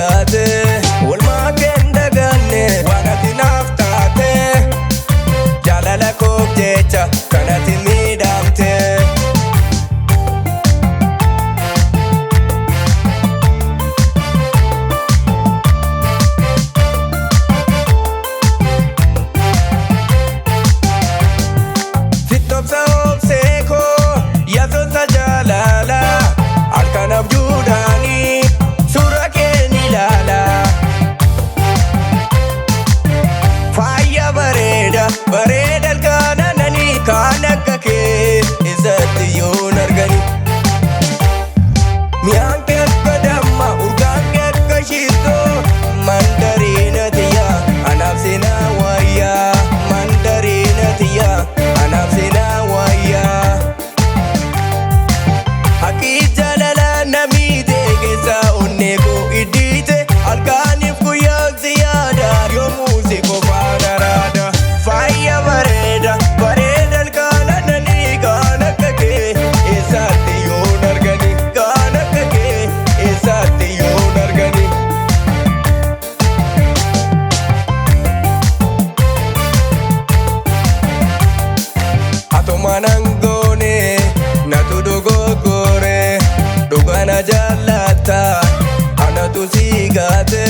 gaate walmaa kenda ganne wanati naaftaate jaalala koof jecha kanati miidhamte Fitobsa obseeko yaasota jaalala halkan abjuudhaani suura keen ilaala faaya bareeda bareeda halkananani kaan akka kee isatti yoon argani miyaan kee akka damma urgaan kee akka shittoo mandariina tiyyaa anaaf seenaa wayyaa mandariina tiyyaa anaaf seenaa wayyaa Haqii jaalala namiite keessa onnee koo iddiite halkaaniif guyyaan si yaada yoomuu si qofaan araada faaya bareeda bareeda halkanananii kaan akka kee eessatti yoon argani kaan akka kee eessatti yoon argani Atoma nangoone natu dogoggore dhugana jaallata anatu si gaate